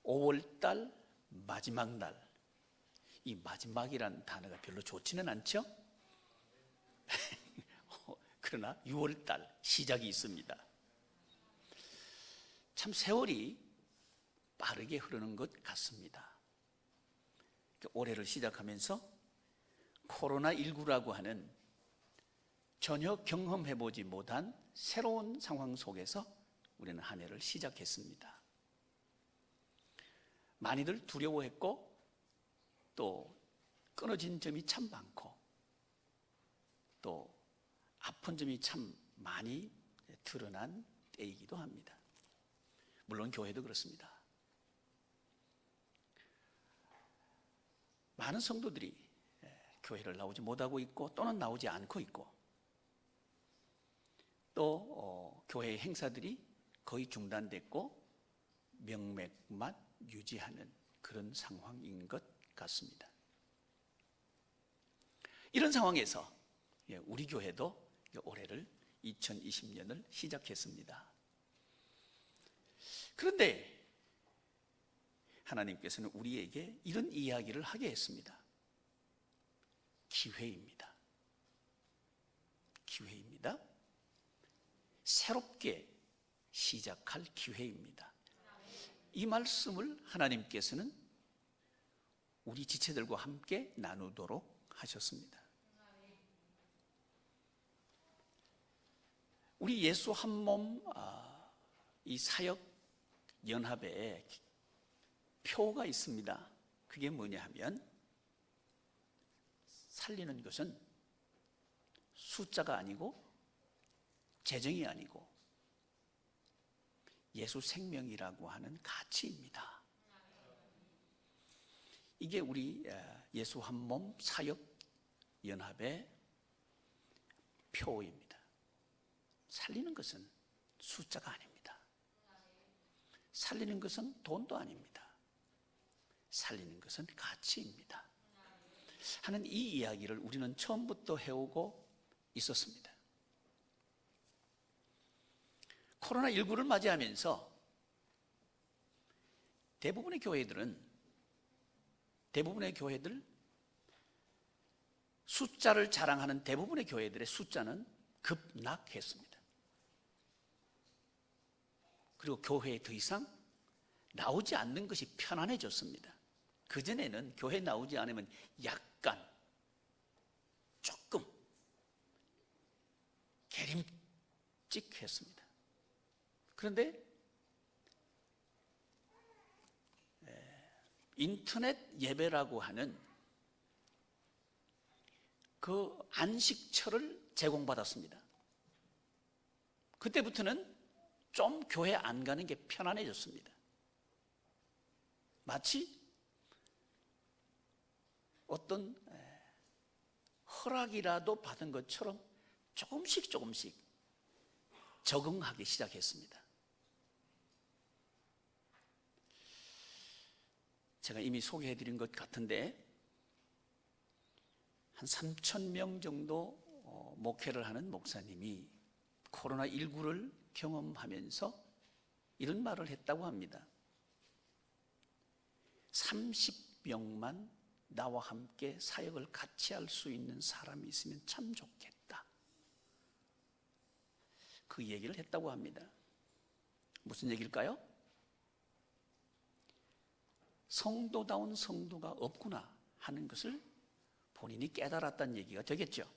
5월달 마지막 날, 이 마지막이라는 단어가 별로 좋지는 않죠? 그러나 6월달 시작이 있습니다. 참 세월이 빠르게 흐르는 것 같습니다. 올해를 시작하면서 코로나19라고 하는 전혀 경험해보지 못한 새로운 상황 속에서 우리는 한 해를 시작했습니다. 많이들 두려워했고 또 끊어진 점이 참 많고 또 아픈 점이 참 많이 드러난 때이기도 합니다. 물론 교회도 그렇습니다. 많은 성도들이 교회를 나오지 못하고 있고 또는 나오지 않고 있고 또 교회 행사들이 거의 중단됐고 명맥만 유지하는 그런 상황인 것 같습니다. 이런 상황에서 우리 교회도 올해를 2020년을 시작했습니다. 그런데 하나님께서는 우리에게 이런 이야기를 하게 했습니다. 기회입니다. 기회입니다. 새롭게 시작할 기회입니다. 이 말씀을 하나님께서는 우리 지체들과 함께 나누도록 하셨습니다. 우리 예수 한 몸 이 사역 연합에 표가 있습니다. 그게 뭐냐 하면 살리는 것은 숫자가 아니고 재정이 아니고 예수 생명이라고 하는 가치입니다. 이게 우리 예수 한 몸 사역 연합의 표입니다. 살리는 것은 숫자가 아닙니다. 살리는 것은 돈도 아닙니다. 살리는 것은 가치입니다. 하는 이 이야기를 우리는 처음부터 해오고 있었습니다. 코로나19를 맞이하면서 대부분의 교회들 숫자를 자랑하는 대부분의 교회들의 숫자는 급락했습니다. 그리고 교회에 더 이상 나오지 않는 것이 편안해졌습니다. 그전에는 교회 나오지 않으면 약간 조금 게림직했습니다. 그런데 인터넷 예배라고 하는 그 안식처를 제공받았습니다. 그때부터는 좀 교회 안 가는 게 편안해졌습니다. 마치 어떤 허락이라도 받은 것처럼 조금씩 적응하기 시작했습니다. 제가 이미 소개해드린 것 같은데 한 3,000명 정도 목회를 하는 목사님이 코로나19를 경험하면서 이런 말을 했다고 합니다. 30명만 나와 함께 사역을 같이 할 수 있는 사람이 있으면 참 좋겠다. 그 얘기를 했다고 합니다. 무슨 얘기일까요? 성도다운 성도가 없구나 하는 것을 본인이 깨달았다는 얘기가 되겠죠.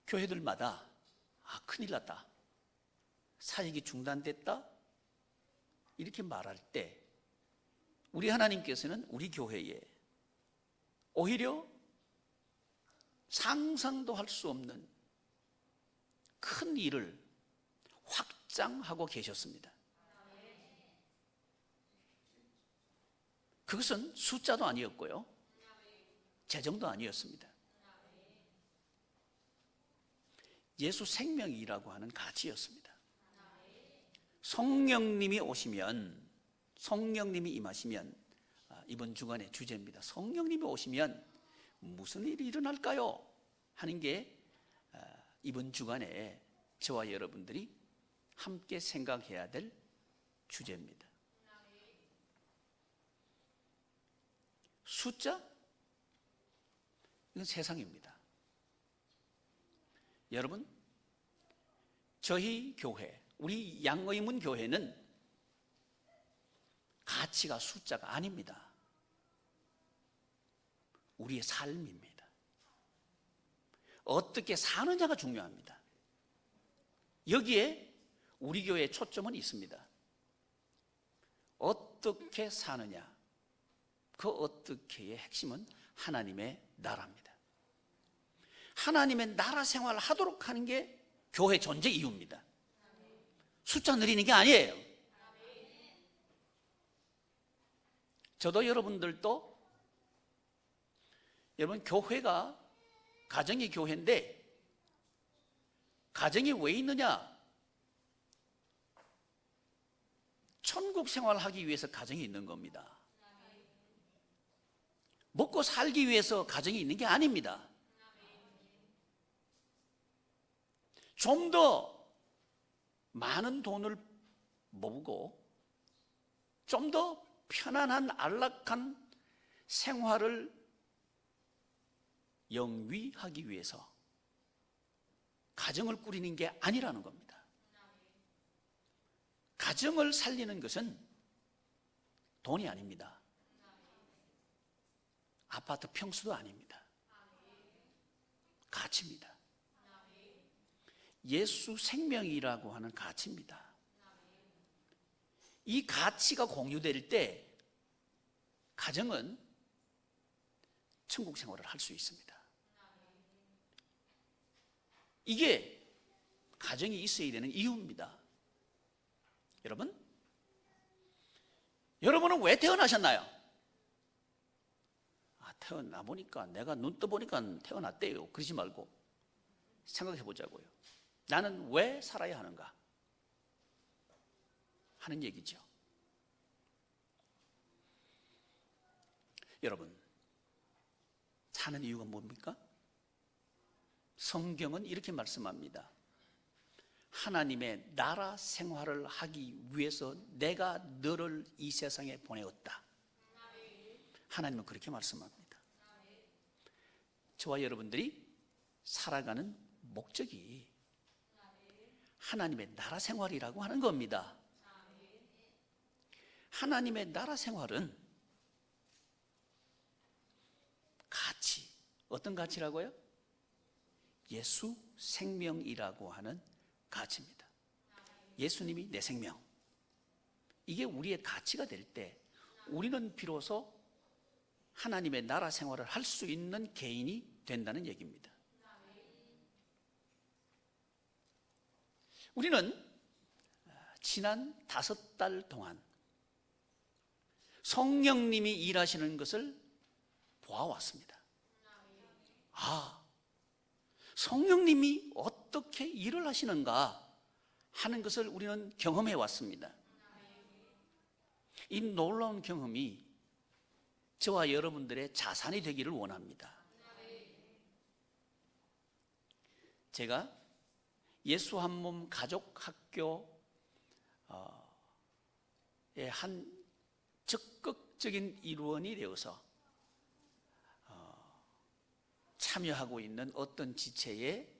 교회들마다 큰일 났다, 사역이 중단됐다 이렇게 말할 때 우리 하나님께서는 우리 교회에 오히려 상상도 할 수 없는 큰 일을 확장하고 계셨습니다. 그것은 숫자도 아니었고요, 재정도 아니었습니다. 예수 생명이라고 하는 가치였습니다. 성령님이 오시면, 성령님이 임하시면, 이번 주간의 주제입니다. 성령님이 오시면 무슨 일이 일어날까요? 하는 게 이번 주간에 저와 여러분들이 함께 생각해야 될 주제입니다. 숫자? 이건 세상입니다. 여러분, 저희 교회, 우리 양의문 교회는 가치가 숫자가 아닙니다. 우리의 삶입니다. 어떻게 사느냐가 중요합니다. 여기에 우리 교회의 초점은 있습니다. 어떻게 사느냐, 그 어떻게의 핵심은 하나님의 나라입니다. 하나님의 나라 생활을 하도록 하는 게 교회 존재 이유입니다. 숫자 늘리는 게 아니에요. 저도 여러분들도, 여러분, 교회가 가정이 교회인데 가정이 왜 있느냐? 천국 생활하기 위해서 가정이 있는 겁니다. 먹고 살기 위해서 가정이 있는 게 아닙니다. 좀 더 많은 돈을 모으고 좀 더 편안한 안락한 생활을 영위하기 위해서 가정을 꾸리는 게 아니라는 겁니다. 가정을 살리는 것은 돈이 아닙니다. 아파트 평수도 아닙니다. 가치입니다. 예수 생명이라고 하는 가치입니다. 이 가치가 공유될 때 가정은 천국 생활을 할 수 있습니다. 이게 가정이 있어야 되는 이유입니다. 여러분은 왜 태어나셨나요? 태어나 보니까, 내가 눈 떠보니까 태어났대요. 그러지 말고 생각해 보자고요. 나는 왜 살아야 하는가 하는 얘기죠. 여러분, 사는 이유가 뭡니까? 성경은 이렇게 말씀합니다. 하나님의 나라 생활을 하기 위해서 내가 너를 이 세상에 보내었다. 하나님은 그렇게 말씀합니다. 저와 여러분들이 살아가는 목적이 하나님의 나라 생활이라고 하는 겁니다. 하나님의 나라 생활은 가치, 어떤 가치라고요? 예수 생명이라고 하는 가치입니다. 예수님이 내 생명, 이게 우리의 가치가 될 때 우리는 비로소 하나님의 나라 생활을 할 수 있는 개인이 된다는 얘기입니다. 우리는 지난 5달 동안 성령님이 일하시는 것을 보아왔습니다. 성령님이 어떻게 일을 하시는가 하는 것을 우리는 경험해 왔습니다. 이 놀라운 경험이 저와 여러분들의 자산이 되기를 원합니다. 제가 예수 한 몸 가족 학교의 한 적극적인 일원이 되어서 참여하고 있는 어떤 지체의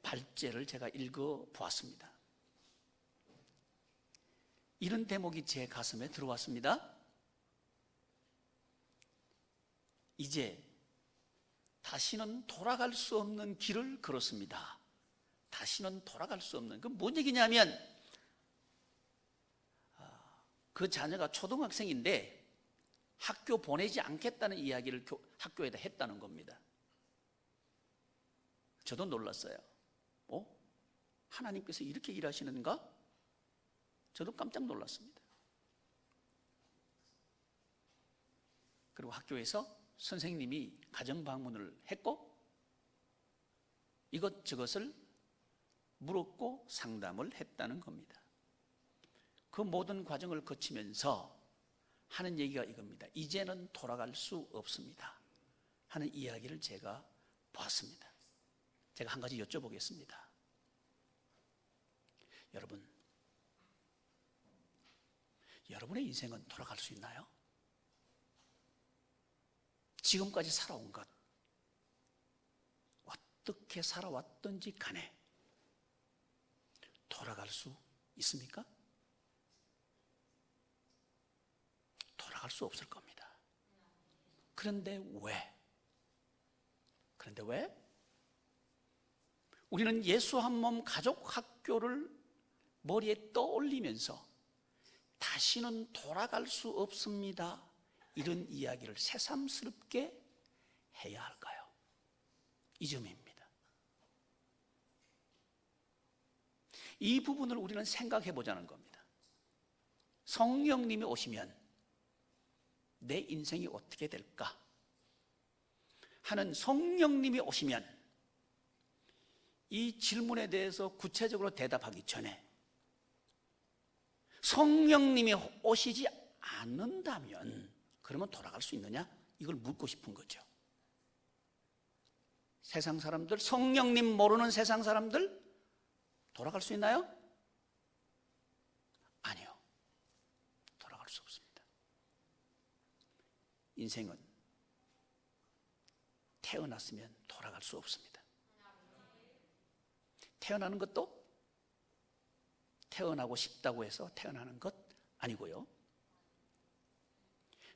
발제를 제가 읽어보았습니다. 이런 대목이 제 가슴에 들어왔습니다. 이제 다시는 돌아갈 수 없는 길을 걸었습니다. 다시는 돌아갈 수 없는, 그 뭔 얘기냐면 그 자녀가 초등학생인데 학교 보내지 않겠다는 이야기를 학교에다 했다는 겁니다. 저도 놀랐어요. 하나님께서 이렇게 일하시는가? 저도 깜짝 놀랐습니다. 그리고 학교에서 선생님이 가정 방문을 했고 이것저것을 물었고 상담을 했다는 겁니다. 그 모든 과정을 거치면서 하는 얘기가 이겁니다. 이제는 돌아갈 수 없습니다 하는 이야기를 제가 보았습니다. 제가 한 가지 여쭤보겠습니다. 여러분, 여러분의 인생은 돌아갈 수 있나요? 지금까지 살아온 것, 어떻게 살아왔던지 간에 돌아갈 수 있습니까? 돌아갈 수 없을 겁니다. 그런데 왜? 우리는 예수 한 몸 가족 학교를 머리에 떠올리면서 다시는 돌아갈 수 없습니다, 이런 이야기를 새삼스럽게 해야 할까요? 이 점입니다. 이 부분을 우리는 생각해 보자는 겁니다. 성령님이 오시면 내 인생이 어떻게 될까 하는, 성령님이 오시면 이 질문에 대해서 구체적으로 대답하기 전에 성령님이 오시지 않는다면 그러면 돌아갈 수 있느냐? 이걸 묻고 싶은 거죠. 세상 사람들, 성령님 모르는 세상 사람들 돌아갈 수 있나요? 아니요. 돌아갈 수 없습니다. 인생은 태어났으면 돌아갈 수 없습니다. 태어나는 것도 태어나고 싶다고 해서 태어나는 것 아니고요.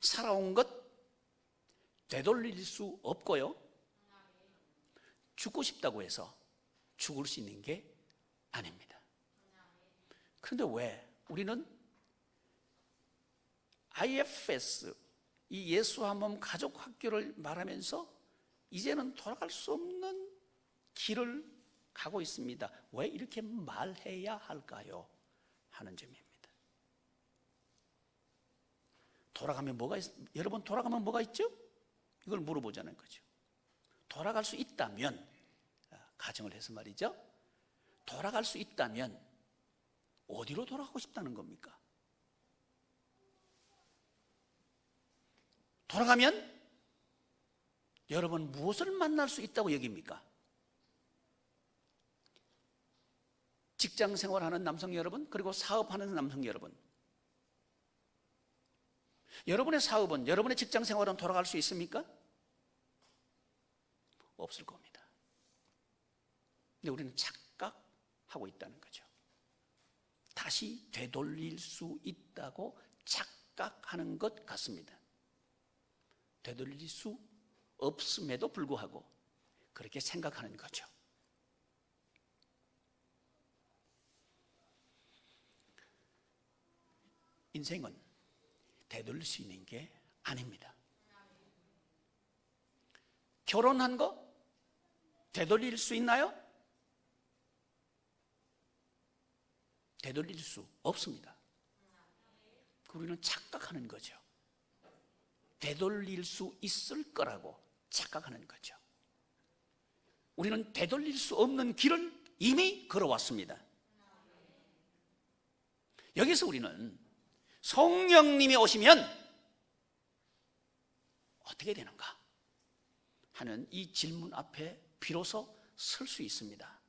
살아온 것 되돌릴 수 없고요. 죽고 싶다고 해서 죽을 수 있는 게 아닙니다. 그런데 왜 우리는 IFS, 이 예수 한 몸 가족 학교를 말하면서 이제는 돌아갈 수 없는 길을 가고 있습니다, 왜 이렇게 말해야 할까요? 하는 점입니다. 여러분, 돌아가면 뭐가 있죠? 이걸 물어보자는 거죠. 돌아갈 수 있다면, 가정을 해서 말이죠, 돌아갈 수 있다면 어디로 돌아가고 싶다는 겁니까? 돌아가면 여러분 무엇을 만날 수 있다고 여깁니까? 직장 생활하는 남성 여러분, 그리고 사업하는 남성 여러분, 여러분의 사업은, 여러분의 직장 생활은 돌아갈 수 있습니까? 없을 겁니다. 근데 우리는 착각하고 있다는 거죠. 다시 되돌릴 수 있다고 착각하는 것 같습니다. 되돌릴 수 없음에도 불구하고 그렇게 생각하는 거죠. 인생은 되돌릴 수 있는 게 아닙니다. 결혼한 거 되돌릴 수 있나요? 되돌릴 수 없습니다. 우리는 착각하는 거죠. 되돌릴 수 있을 거라고 착각하는 거죠. 우리는 되돌릴 수 없는 길을 이미 걸어왔습니다. 여기서 우리는 성령님이 오시면 어떻게 되는가 하는 이 질문 앞에 비로소 설 수 있습니다.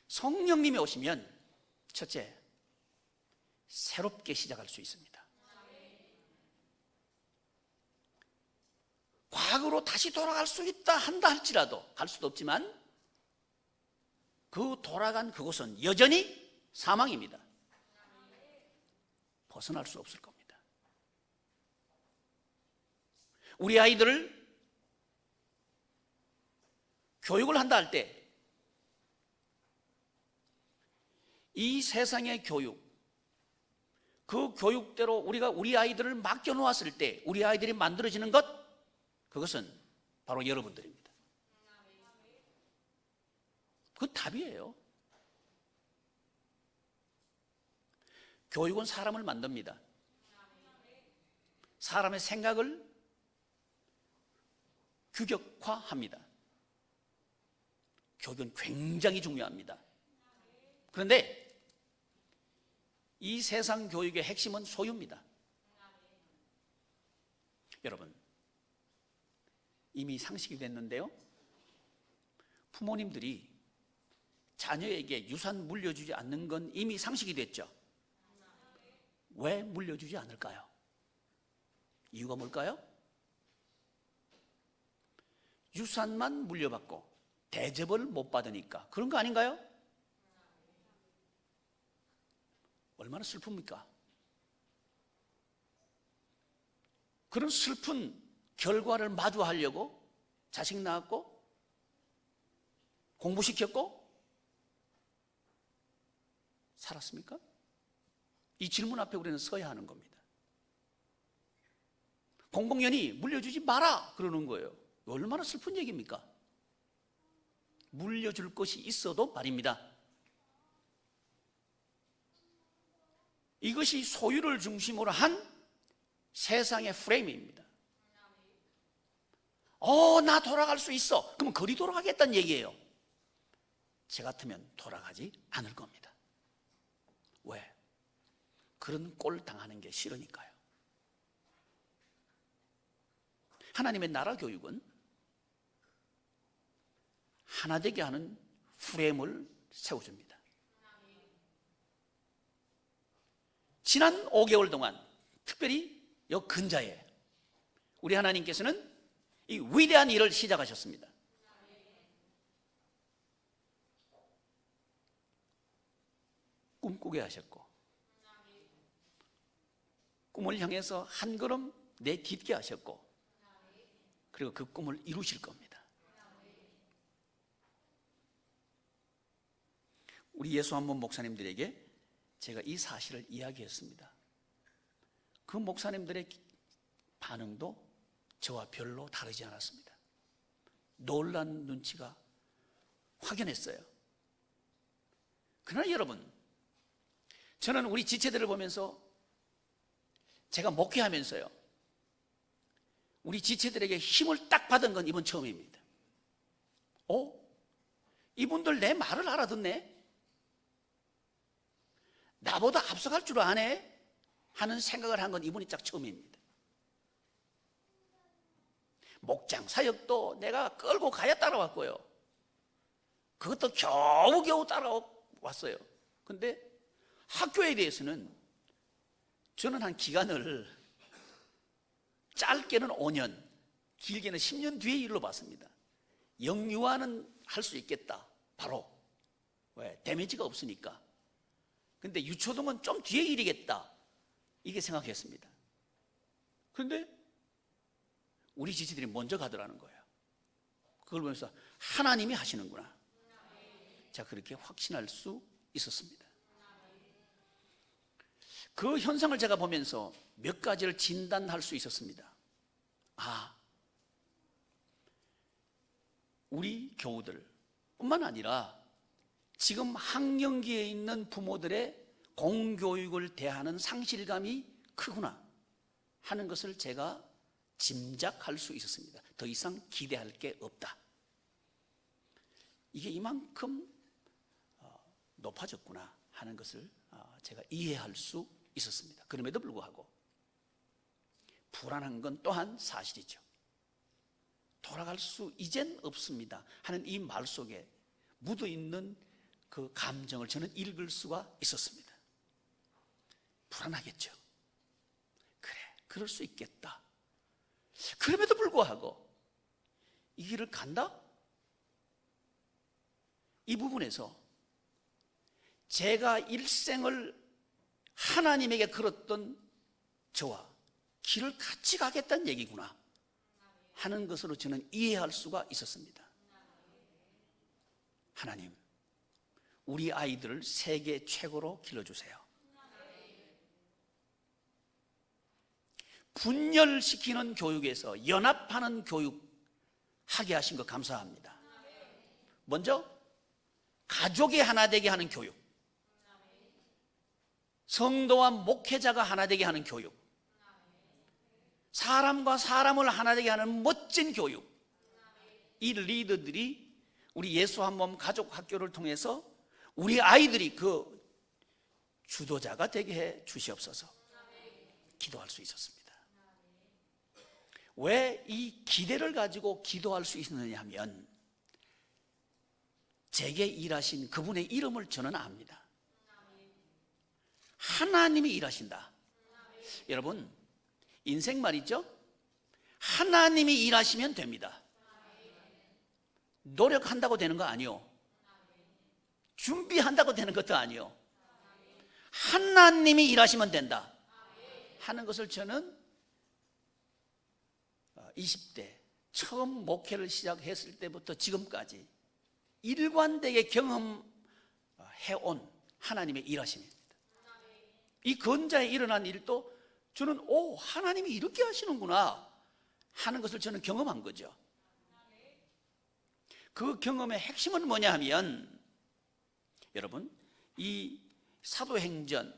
성령님이 오시면 첫째, 새롭게 시작할 수 있습니다. 과거로 다시 돌아갈 수 있다 한다 할지라도, 갈 수도 없지만 그 돌아간 그곳은 여전히 사망입니다. 벗어날 수 없을 겁니다. 우리 아이들을 교육을 한다 할 때 이 세상의 교육, 그 교육대로 우리가 우리 아이들을 맡겨놓았을 때 우리 아이들이 만들어지는 것, 그것은 바로 여러분들입니다. 그건 답이에요. 교육은 사람을 만듭니다. 사람의 생각을 규격화합니다. 교육은 굉장히 중요합니다. 그런데 이 세상 교육의 핵심은 소유입니다. 여러분, 이미 상식이 됐는데요, 부모님들이 자녀에게 유산 물려주지 않는 건 이미 상식이 됐죠. 왜 물려주지 않을까요? 이유가 뭘까요? 유산만 물려받고 대접을 못 받으니까 그런 거 아닌가요? 얼마나 슬픕니까? 그런 슬픈 결과를 마주하려고 자식 낳았고 공부시켰고 살았습니까? 이 질문 앞에 우리는 서야 하는 겁니다. 공공연히 물려주지 마라 그러는 거예요. 얼마나 슬픈 얘기입니까? 물려줄 것이 있어도 말입니다. 이것이 소유를 중심으로 한 세상의 프레임입니다. 나 돌아갈 수 있어. 그러면 거리 돌아가겠다는 얘기예요. 제 같으면 돌아가지 않을 겁니다. 왜? 그런 꼴 당하는 게 싫으니까요. 하나님의 나라 교육은 하나 되게 하는 프레임을 세워줍니다. 지난 5개월 동안 특별히 요 근자에 우리 하나님께서는 이 위대한 일을 시작하셨습니다. 꿈꾸게 하셨고 꿈을 향해서 한 걸음 내딛게 하셨고 그리고 그 꿈을 이루실 겁니다. 우리 예수한번 목사님들에게 제가 이 사실을 이야기했습니다. 그 목사님들의 반응도 저와 별로 다르지 않았습니다. 놀란 눈치가 확연했어요. 그러나 여러분, 저는 우리 지체들을 보면서 제가 목회하면서요, 우리 지체들에게 힘을 딱 받은 건 이번 처음입니다. 이분들 내 말을 알아듣네? 나보다 앞서갈 줄 아네? 하는 생각을 한 건 이번이 딱 처음입니다. 목장 사역도 내가 끌고 가야 따라왔고요. 그것도 겨우겨우 따라왔어요. 근데 학교에 대해서는 저는 한 기간을 짧게는 5년, 길게는 10년 뒤의 일로 봤습니다. 영유아는 할 수 있겠다. 바로. 왜? 데미지가 없으니까. 근데 유초등은 좀 뒤의 일이겠다. 이게 생각했습니다. 그런데 우리 지지들이 먼저 가더라는 거예요. 그걸 보면서 하나님이 하시는구나. 자, 그렇게 확신할 수 있었습니다. 그 현상을 제가 보면서 몇 가지를 진단할 수 있었습니다. 우리 교우들뿐만 아니라 지금 학령기에 있는 부모들의 공교육을 대하는 상실감이 크구나 하는 것을 제가 짐작할 수 있었습니다. 더 이상 기대할 게 없다. 이게 이만큼 높아졌구나 하는 것을 제가 이해할 수 있었습니다. 그럼에도 불구하고 불안한 건 또한 사실이죠. 돌아갈 수 이젠 없습니다 하는 이 말 속에 묻어있는 그 감정을 저는 읽을 수가 있었습니다. 불안하겠죠. 그래, 그럴 수 있겠다. 그럼에도 불구하고 이 길을 간다? 이 부분에서 제가 일생을 하나님에게 걸었던 저와 길을 같이 가겠다는 얘기구나 하는 것으로 저는 이해할 수가 있었습니다. 하나님, 우리 아이들을 세계 최고로 길러주세요. 분열시키는 교육에서 연합하는 교육 하게 하신 것 감사합니다. 먼저 가족이 하나 되게 하는 교육, 성도와 목회자가 하나 되게 하는 교육, 사람과 사람을 하나 되게 하는 멋진 교육, 이 리더들이 우리 예수 한 몸 가족 학교를 통해서 우리 아이들이 그 주도자가 되게 해 주시옵소서. 기도할 수 있었습니다. 왜 이 기대를 가지고 기도할 수 있느냐 하면 제게 일하신 그분의 이름을 저는 압니다. 하나님이 일하신다. 여러분, 인생 말이죠, 하나님이 일하시면 됩니다. 노력한다고 되는 거 아니요, 준비한다고 되는 것도 아니요, 하나님이 일하시면 된다 하는 것을 저는 20대 처음 목회를 시작했을 때부터 지금까지 일관되게 경험해온 하나님의 일하심입니다. 이 건자에 일어난 일도 저는 하나님이 이렇게 하시는구나 하는 것을 저는 경험한 거죠. 그 경험의 핵심은 뭐냐 하면, 여러분, 이 사도행전,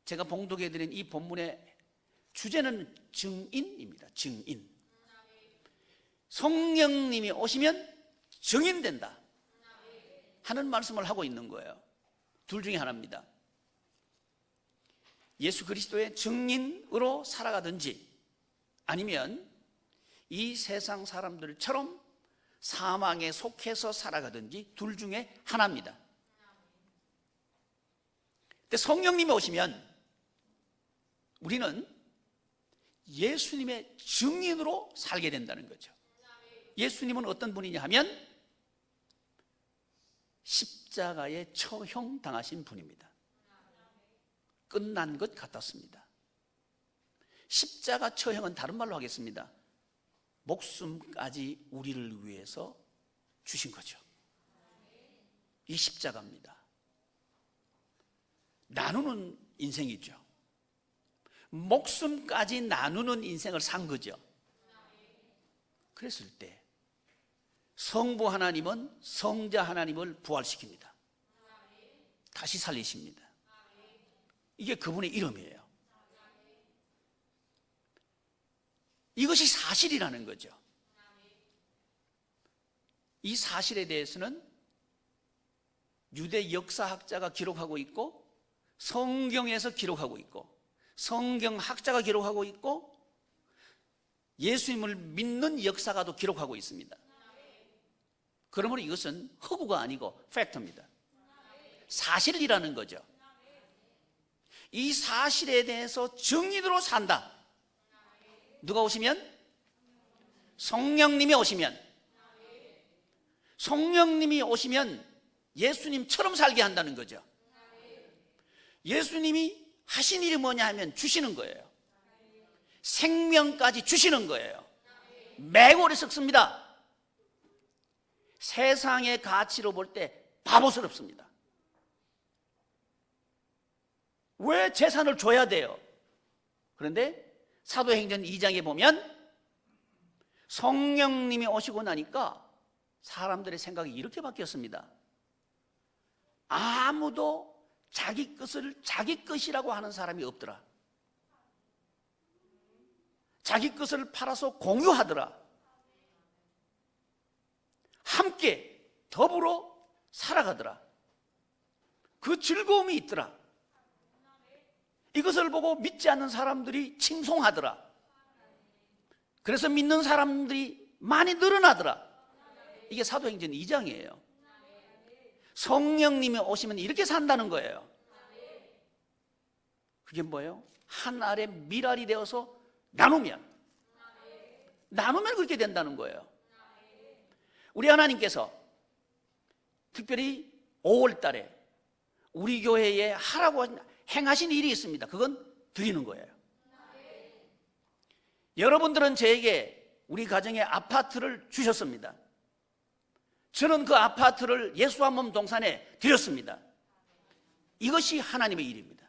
제가 봉독해드린 이 본문의 주제는 증인입니다. 증인. 성령님이 오시면 증인된다 하는 말씀을 하고 있는 거예요. 둘 중에 하나입니다. 예수 그리스도의 증인으로 살아가든지, 아니면 이 세상 사람들처럼 사망에 속해서 살아가든지, 둘 중에 하나입니다. 근데 성령님이 오시면 우리는 예수님의 증인으로 살게 된다는 거죠. 예수님은 어떤 분이냐 하면 십자가에 처형당하신 분입니다. 끝난 것 같았습니다. 십자가 처형은 다른 말로 하겠습니다. 목숨까지 우리를 위해서 주신 거죠. 이 십자가입니다. 나누는 인생이죠. 목숨까지 나누는 인생을 산 거죠. 그랬을 때 성부 하나님은 성자 하나님을 부활시킵니다. 다시 살리십니다. 이게 그분의 이름이에요. 이것이 사실이라는 거죠. 이 사실에 대해서는 유대 역사학자가 기록하고 있고, 성경에서 기록하고 있고, 성경학자가 기록하고 있고, 예수님을 믿는 역사가도 기록하고 있습니다. 그러므로 이것은 허구가 아니고 팩트입니다. 사실이라는 거죠. 이 사실에 대해서 증인으로 산다. 누가 오시면? 성령님이 오시면. 성령님이 오시면 예수님처럼 살게 한다는 거죠. 예수님이 하신 일이 뭐냐 하면 주시는 거예요. 생명까지 주시는 거예요. 매우 오래 썩습니다. 세상의 가치로 볼 때 바보스럽습니다. 왜 재산을 줘야 돼요? 그런데 사도행전 2장에 보면 성령님이 오시고 나니까 사람들의 생각이 이렇게 바뀌었습니다. 아무도 자기 것을 자기 것이라고 하는 사람이 없더라. 자기 것을 팔아서 공유하더라. 함께 더불어 살아가더라. 그 즐거움이 있더라. 이것을 보고 믿지 않는 사람들이 칭송하더라. 그래서 믿는 사람들이 많이 늘어나더라. 이게 사도행전 2장이에요. 성령님이 오시면 이렇게 산다는 거예요. 그게 뭐예요? 한 알의 밀알이 되어서 나누면 그렇게 된다는 거예요. 우리 하나님께서 특별히 5월 달에 우리 교회에 하라고 행하신 일이 있습니다. 그건 드리는 거예요. 여러분들은 저에게 우리 가정에 아파트를 주셨습니다. 저는 그 아파트를 예수 한 몸 동산에 드렸습니다. 이것이 하나님의 일입니다.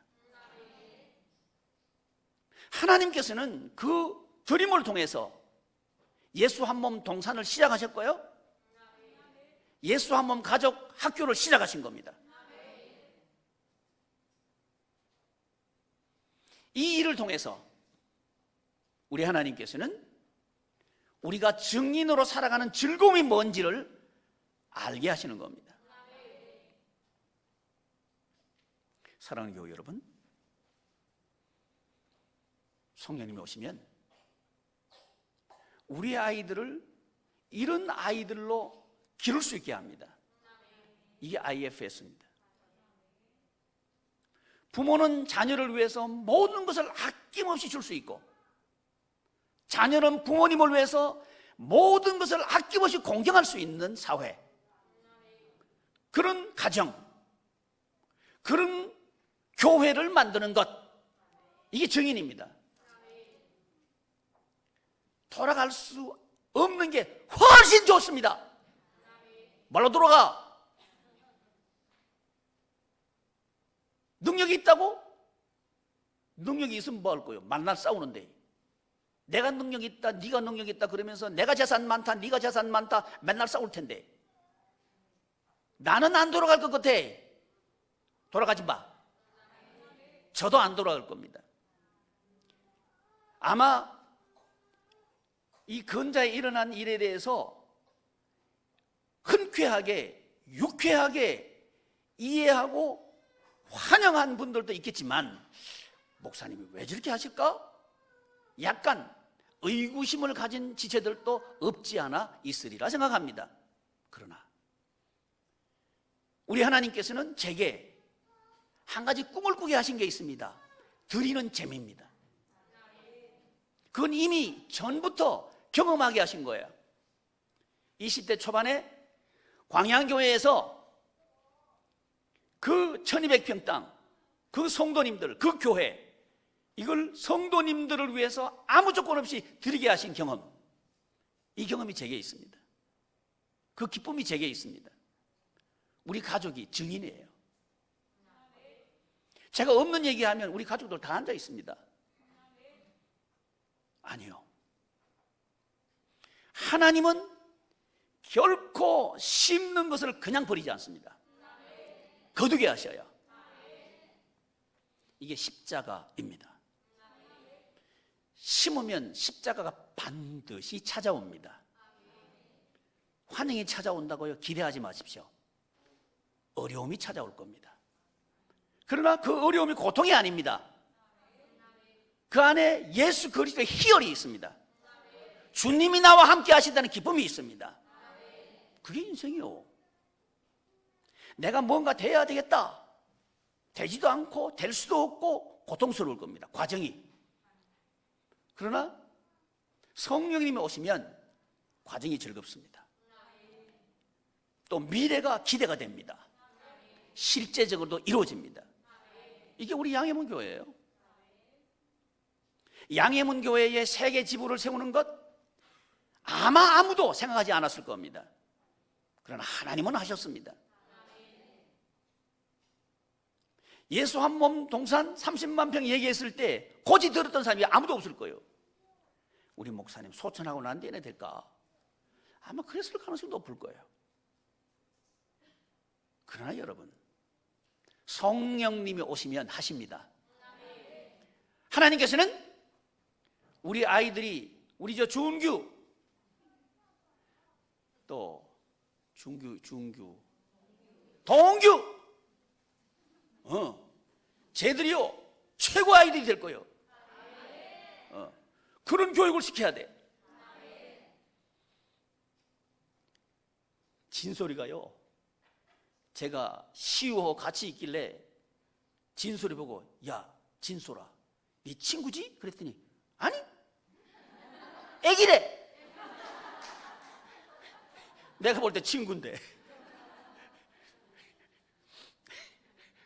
하나님께서는 그 드림을 통해서 예수 한 몸 동산을 시작하셨고요, 예수 한 몸 가족 학교를 시작하신 겁니다. 이 일을 통해서 우리 하나님께서는 우리가 증인으로 살아가는 즐거움이 뭔지를 알게 하시는 겁니다. 사랑하는 교회 여러분, 성령님이 오시면 우리 아이들을 이런 아이들로 기를 수 있게 합니다. 이게 IFS입니다. 부모는 자녀를 위해서 모든 것을 아낌없이 줄 수 있고, 자녀는 부모님을 위해서 모든 것을 아낌없이 공경할 수 있는 사회, 그런 가정, 그런 교회를 만드는 것, 이게 증인입니다. 돌아갈 수 없는 게 훨씬 좋습니다. 말로 돌아가. 능력이 있다고? 능력이 있으면 뭐 할 거예요? 만날 싸우는데. 내가 능력이 있다, 네가 능력이 있다 그러면서 내가 재산 많다, 네가 재산 많다 맨날 싸울 텐데. 나는 안 돌아갈 것 같아. 돌아가지 마. 저도 안 돌아갈 겁니다. 아마 이 근자에 일어난 일에 대해서 흔쾌하게, 유쾌하게 이해하고 환영한 분들도 있겠지만, 목사님이 왜 저렇게 하실까? 약간 의구심을 가진 지체들도 없지 않아 있으리라 생각합니다. 그러나 우리 하나님께서는 제게 한 가지 꿈을 꾸게 하신 게 있습니다. 드리는 재미입니다. 그건 이미 전부터 경험하게 하신 거예요. 20대 초반에 광양교회에서 그 1200평 땅, 그 성도님들, 그 교회, 이걸 성도님들을 위해서 아무 조건 없이 드리게 하신 경험, 이 경험이 제게 있습니다. 그 기쁨이 제게 있습니다. 우리 가족이 증인이에요. 제가 없는 얘기하면 우리 가족들 다 앉아 있습니다. 아니요. 하나님은 결코 심는 것을 그냥 버리지 않습니다. 거두게 하셔요. 이게 십자가입니다. 심으면 십자가가 반드시 찾아옵니다. 환영이 찾아온다고요? 기대하지 마십시오. 어려움이 찾아올 겁니다. 그러나 그 어려움이 고통이 아닙니다. 그 안에 예수 그리스도의 희열이 있습니다. 주님이 나와 함께 하신다는 기쁨이 있습니다. 그게 인생이요. 내가 뭔가 돼야 되겠다. 되지도 않고 될 수도 없고 고통스러울 겁니다. 과정이. 그러나 성령님이 오시면 과정이 즐겁습니다. 또 미래가 기대가 됩니다. 실제적으로도 이루어집니다. 이게 우리 양해문 교회예요. 양해문 교회에 세계 지부를 세우는 것 아마 아무도 생각하지 않았을 겁니다. 그러나 하나님은 하셨습니다. 예수 한 몸 동산 30만 평 얘기했을 때 고지 들었던 사람이 아무도 없을 거예요. 우리 목사님 소천하고 난 뒤에 될까? 아마 그랬을 가능성이 높을 거예요. 그러나 여러분, 성령님이 오시면 하십니다. 하나님께서는 우리 아이들이, 우리 저 준규, 또 준규, 동규, 쟤들이요 최고 아이들이 될 거예요. 그런 교육을 시켜야 돼. 진솔이가요, 제가 시우하고 같이 있길래 진솔이 보고, 야 진솔아, 네 친구지? 그랬더니 아니 애기래. 내가 볼 때 친구인데.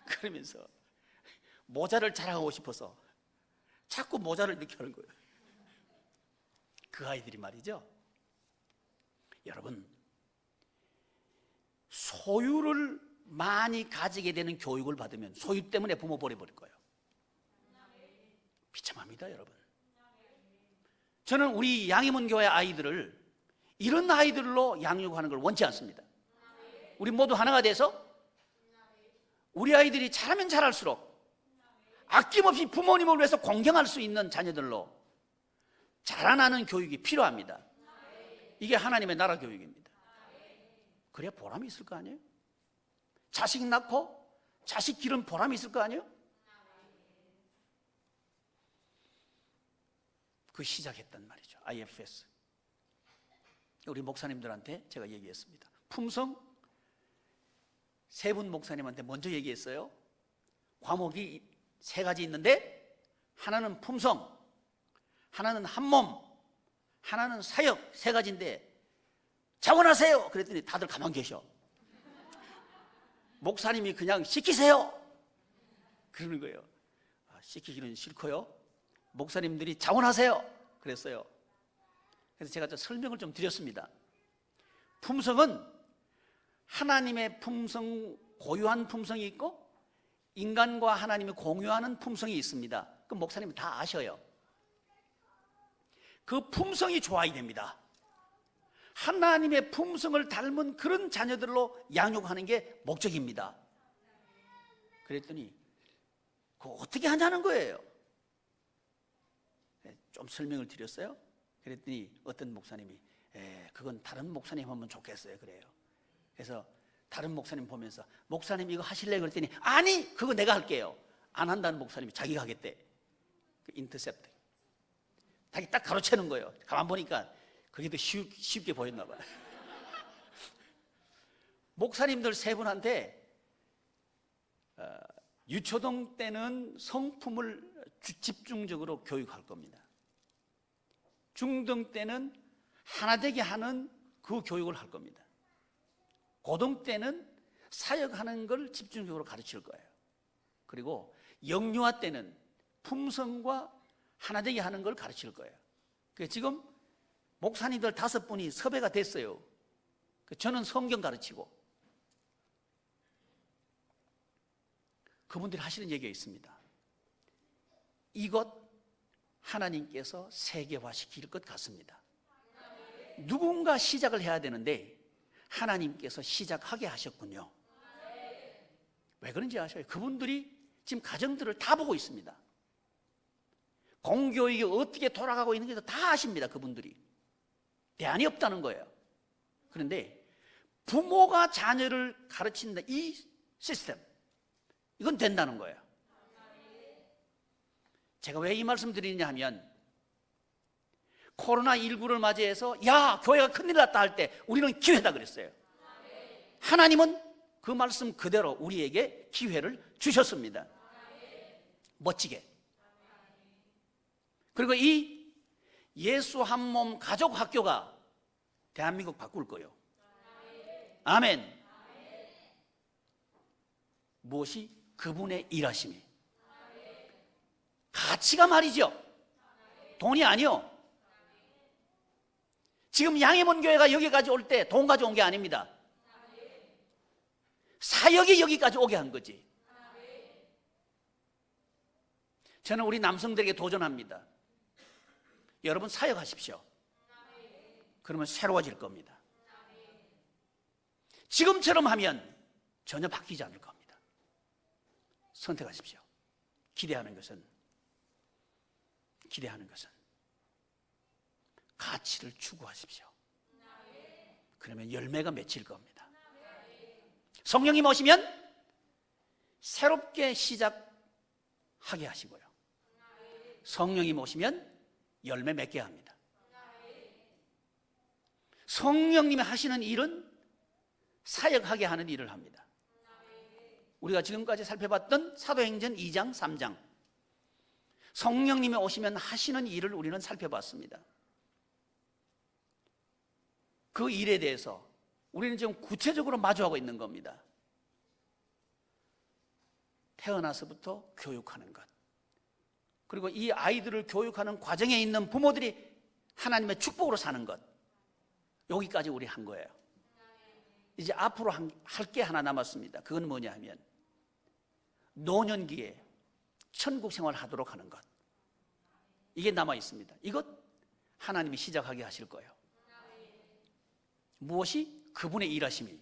그러면서 모자를 자랑하고 싶어서 자꾸 모자를 이렇게 하는 거예요. 그 아이들이 말이죠, 여러분, 소유를 많이 가지게 되는 교육을 받으면 소유 때문에 부모 버려버릴 거예요. 비참합니다, 여러분. 저는 우리 양희문 교회 아이들을 이런 아이들로 양육하는 걸 원치 않습니다. 우리 모두 하나가 돼서 우리 아이들이 잘하면 잘할수록 아낌없이 부모님을 위해서 공경할 수 있는 자녀들로 자라나는 교육이 필요합니다. 이게 하나님의 나라 교육입니다. 그래야 보람이 있을 거 아니에요? 자식 낳고 자식 기른 보람이 있을 거 아니에요? 그 시작했단 말이죠. IFS. 우리 목사님들한테 제가 얘기했습니다. 품성 세 분 목사님한테 먼저 얘기했어요. 과목이 세 가지 있는데 하나는 품성, 하나는 한몸, 하나는 사역, 세 가지인데 자원하세요. 그랬더니 다들 가만 계셔. 목사님이 그냥 시키세요 그러는 거예요. 시키기는 싫고요. 목사님들이 자원하세요 그랬어요. 그래서 제가 좀 설명을 좀 드렸습니다. 품성은 하나님의 품성, 고유한 품성이 있고 인간과 하나님이 공유하는 품성이 있습니다. 그 목사님은 다 아셔요. 그 품성이 좋아야 됩니다. 하나님의 품성을 닮은 그런 자녀들로 양육하는 게 목적입니다. 그랬더니 그거 어떻게 하냐는 거예요. 좀 설명을 드렸어요. 그랬더니 어떤 목사님이 그건 다른 목사님 하면 좋겠어요 그래요. 그래서 다른 목사님 보면서 목사님 이거 하실래요? 그랬더니 아니 그거 내가 할게요. 안 한다는 목사님이 자기가 하겠대. 그 인터셉트 자기 딱 가로채는 거예요. 가만 보니까 그게 더 쉽게 보였나 봐요. 목사님들 세 분한테 유초동 때는 성품을 집중적으로 교육할 겁니다. 중등 때는 하나 되게 하는 그 교육을 할 겁니다. 고등 때는 사역하는 걸 집중적으로 가르칠 거예요. 그리고 영유아 때는 품성과 하나 되게 하는 걸 가르칠 거예요. 그래서 지금 목사님들 5분이 섭외가 됐어요. 저는 성경 가르치고 그분들이 하시는 얘기가 있습니다. 이것 하나님께서 세계화시킬 것 같습니다. 누군가 시작을 해야 되는데 하나님께서 시작하게 하셨군요. 왜 그런지 아셔요? 그분들이 지금 가정들을 다 보고 있습니다. 공교육이 어떻게 돌아가고 있는지 다 아십니다. 그분들이 대안이 없다는 거예요. 그런데 부모가 자녀를 가르친다 이 시스템 이건 된다는 거예요. 제가 왜 이 말씀 드리느냐 하면 코로나19를 맞이해서 야 교회가 큰일 났다 할 때 우리는 기회다 그랬어요. 하나님은 그 말씀 그대로 우리에게 기회를 주셨습니다. 멋지게. 그리고 이 예수 한 몸 가족 학교가 대한민국 바꿀 거예요. 아멘. 무엇이? 그분의 일하심이. 가치가 말이죠. 돈이 아니요. 지금 양해문 교회가 여기까지 올 때 돈 가져온 게 아닙니다. 사역이 여기까지 오게 한 거지. 저는 우리 남성들에게 도전합니다. 여러분 사역하십시오. 그러면 새로워질 겁니다. 지금처럼 하면 전혀 바뀌지 않을 겁니다. 선택하십시오. 기대하는 것은 가치를 추구하십시오. 그러면 열매가 맺힐 겁니다. 성령님 오시면 새롭게 시작하게 하시고요. 성령님 오시면 열매 맺게 합니다. 성령님이 하시는 일은 사역하게 하는 일을 합니다. 우리가 지금까지 살펴봤던 사도행전 2장, 3장 성령님이 오시면 하시는 일을 우리는 살펴봤습니다. 그 일에 대해서 우리는 지금 구체적으로 마주하고 있는 겁니다. 태어나서부터 교육하는 것, 그리고 이 아이들을 교육하는 과정에 있는 부모들이 하나님의 축복으로 사는 것, 여기까지 우리 한 거예요. 이제 앞으로 할 게 하나 남았습니다. 그건 뭐냐 하면 노년기에 천국 생활을 하도록 하는 것, 이게 남아 있습니다. 이것 하나님이 시작하게 하실 거예요. 무엇이? 그분의 일하심이.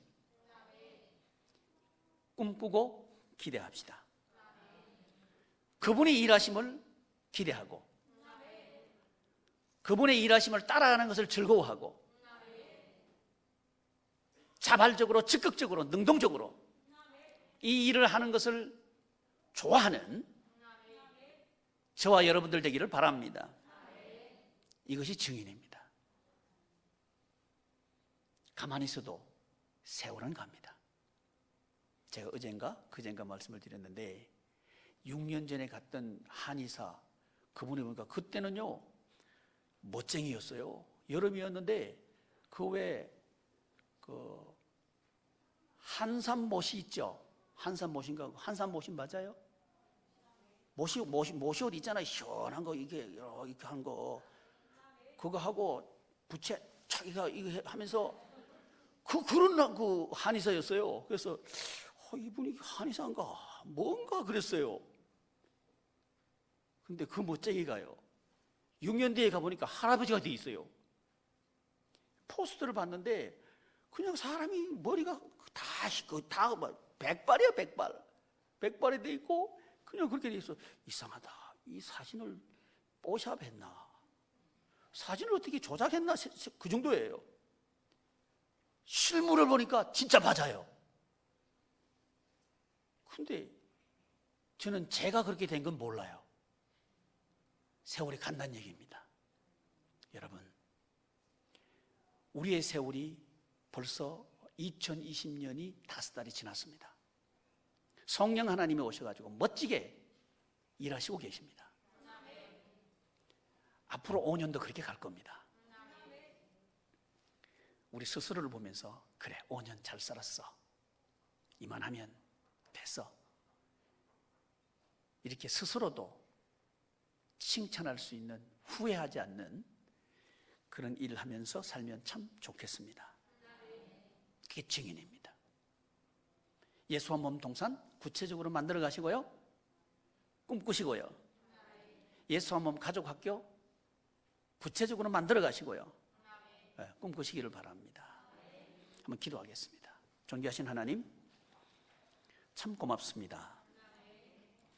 꿈꾸고 기대합시다. 그분의 일하심을 기대하고 그분의 일하심을 따라가는 것을 즐거워하고 자발적으로 적극적으로 능동적으로 이 일을 하는 것을 좋아하는 저와 여러분들 되기를 바랍니다. 이것이 증인입니다. 가만히 있어도 세월은 갑니다. 제가 어젠가 그젠가 말씀을 드렸는데 6년 전에 갔던 한의사 그분이 보니까 그때는요 멋쟁이였어요. 여름이었는데 그 외에 그 한산못이 있죠. 한산못인가? 한산못이 맞아요? 못이 있잖아요. 시원한 거 이게 이렇게 한 거 그거 하고 부채 자기가 이거 하면서 그런 그 한의사였어요. 그래서 이분이 한의사인가 뭔가 그랬어요. 근데 그 멋쟁이가요 6년 뒤에 가보니까 할아버지가 돼 있어요. 포스터를 봤는데 그냥 사람이 머리가 다 백발이야 백발이 돼 있고 그냥 그렇게 돼 있어. 이상하다. 이 사진을 뽀샵했나? 사진을 어떻게 조작했나? 그 정도예요. 실물을 보니까 진짜 맞아요. 근데 저는 제가 그렇게 된 건 몰라요. 세월이 간다는 얘기입니다. 여러분, 우리의 세월이 벌써 2020년이 5달이 지났습니다. 성령 하나님이 오셔가지고 멋지게 일하시고 계십니다. 앞으로 5년도 그렇게 갈 겁니다. 우리 스스로를 보면서 그래 5년 잘 살았어 이만하면 됐어 이렇게 스스로도 칭찬할 수 있는 후회하지 않는 그런 일을 하면서 살면 참 좋겠습니다. 그게 증인입니다. 예수와 몸 동산 구체적으로 만들어 가시고요 꿈꾸시고요 예수와 몸 가족 학교 구체적으로 만들어 가시고요 꿈꾸시기를 바랍니다. 한번 기도하겠습니다. 존귀하신 하나님 참 고맙습니다.